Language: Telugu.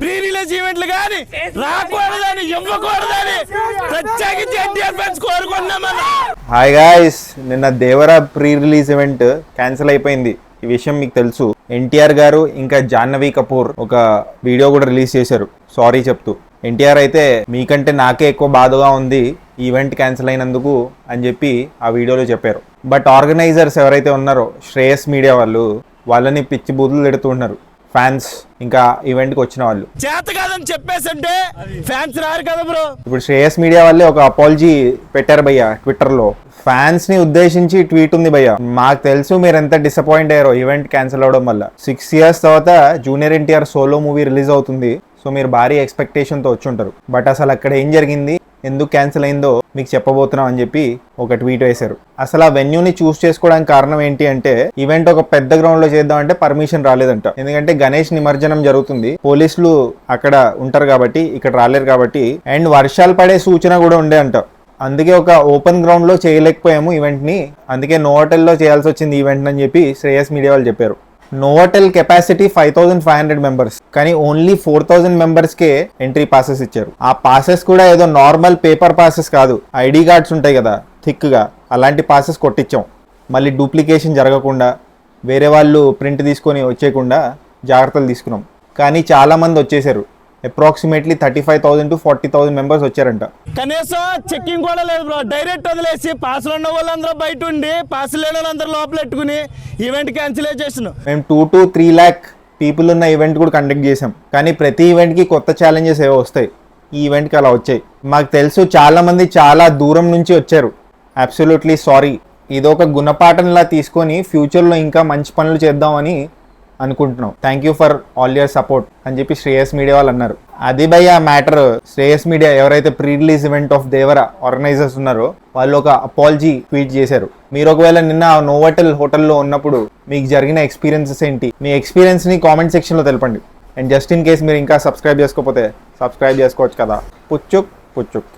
ప్రీ రిలీజ్ ఈవెంట్లు కానీ రాకూడదని ఇవ్వకూడదని ప్రత్యేకించి ఎన్టీఆర్ ఫ్యాన్స్ కోరుకున్నామన్న. హాయ్ గాయ్స్, నిన్న Devara pre release event cancel అయిపోయింది. ఈ విషయం మీకు తెలుసు. ఎన్టీఆర్ గారు ఇంకా జాహ్నవి కపూర్ ఒక వీడియో కూడా రిలీజ్ చేశారు సారీ చెప్తూ. ఎన్టీఆర్ అయితే మీకంటే నాకే ఎక్కువ బాధగా ఉంది ఈవెంట్ క్యాన్సిల్ అయినందుకు అని చెప్పి ఆ వీడియోలో చెప్పారు. బట్ ఆర్గనైజర్స్ ఎవరైతే ఉన్నారో శ్రేయస్ మీడియా వాళ్ళని పిచ్చి బూతులు తిడుతున్నారు ఫ్యాన్స్ ఇంకా ఈవెంట్కి వచ్చిన వాళ్ళు. చేత కాదని చెప్పేసంటే ఫ్యాన్స్ రారు కదా బ్రో. ఇప్పుడు శ్రేయస్ మీడియా వాళ్ళే ఒక అపాలజీ పెట్టారు భయ్య ట్విట్టర్లో. ఫ్యాన్స్ ని ఉద్దేశించి ట్వీట్ ఉంది భయ్య. మాకు తెలుసు మీరు ఎంత డిసప్పాయింట్ అయ్యారో ఈవెంట్ క్యాన్సిల్ అవడం వల్ల. 6 years తర్వాత junior NTR solo movie release అవుతుంది. సో మీరు భారీ ఎక్స్పెక్టేషన్తో వచ్చి ఉంటారు. బట్ అసలు అక్కడ ఏం జరిగింది, ఎందుకు క్యాన్సిల్ అయిందో మీకు చెప్పబోతున్నాం అని చెప్పి ఒక ట్వీట్ వేశారు. అసలు ఆ వెన్యూని చూస్ చేసుకోవడానికి కారణం ఏంటి అంటే, ఈవెంట్ ఒక పెద్ద గ్రౌండ్ లో చేద్దాం అంటే పర్మిషన్ రాలేదంట. ఎందుకంటే గణేష్ నిమజ్జనం జరుగుతుంది, పోలీసులు అక్కడ ఉంటారు కాబట్టి ఇక్కడ రాలేరు కాబట్టి, అండ్ వర్షాలు పడే సూచన కూడా ఉండే అంట. అందుకే ఒక ఓపెన్ గ్రౌండ్ లో చేయలేకపోయాము ఈవెంట్ ని, అందుకే నోవోటెల్లో చేయాల్సి వచ్చింది ఈవెంట్ అని చెప్పి శ్రేయస్ మీడియా వాళ్ళు చెప్పారు. నోవోటెల్ కెపాసిటీ 5,500 మెంబర్స్, కానీ ఓన్లీ 4,000 మెంబర్స్కే ఎంట్రీ పాసెస్ ఇచ్చారు. ఆ పాసెస్ కూడా ఏదో నార్మల్ పేపర్ పాసెస్ కాదు, ఐడి కార్డ్స్ ఉంటాయి కదా థిక్గా, అలాంటి పాసెస్ కొట్టించాం. మళ్ళీ డూప్లికేషన్ జరగకుండా వేరే వాళ్ళు ప్రింట్ తీసుకొని వచ్చేయకుండా జాగ్రత్తలు తీసుకున్నాం. కానీ చాలామంది వచ్చేసారు. అప్రాక్సిమేట్లీ 35,000 to 40,000 మెంబర్స్ వచ్చారంట. కనీసం చెక్కింగ్ కూడా లేదు బ్రో. డైరెక్ట్ వదిలేసి పాసులు ఉన్న వాళ్ళందరూ బయట ఉండి పాసులు లేని వాళ్ళందరూ లోపల పెట్టుకుని ఈవెంట్ క్యాన్సిల్ చేస్తున్నాం. మేము 2 to 3 lakh పీపుల్ ఉన్న ఈవెంట్ కూడా కండక్ట్ చేసాం. కానీ ప్రతి ఈవెంట్కి కొత్త ఛాలెంజెస్ ఏవో వస్తాయి. ఈ ఈవెంట్కి అలా వచ్చాయి. మాకు తెలుసు చాలామంది చాలా దూరం నుంచి వచ్చారు. Absolutely sorry. ఇదొక గుణపాఠంలా తీసుకొని ఫ్యూచర్లో ఇంకా మంచి పనులు చేద్దామని అనుకుంటున్నాం. Thank you for all your support అని చెప్పి శ్రేయస్ మీడియా వాళ్ళు అన్నారు. అది భయ్య మ్యాటర్. శ్రేయస్ మీడియా ఎవరైతే pre release event of Devara organisers ఉన్నారో వాళ్ళు ఒక అపాలజీ ట్వీట్ చేశారు. మీరు ఒకవేళ నిన్న నోవోటెల్ హోటల్లో ఉన్నప్పుడు మీకు జరిగిన ఎక్స్పీరియన్సెస్ ఏంటి, మీ ఎక్స్పీరియన్స్ని కామెంట్ సెక్షన్లో తెలపండి. అండ్ జస్ట్ ఇన్ కేస్ మీరు ఇంకా సబ్స్క్రైబ్ చేసుకోకపోతే సబ్స్క్రైబ్ చేసుకోవచ్చు కదా. పుచ్చుక్ పుచ్చుక్.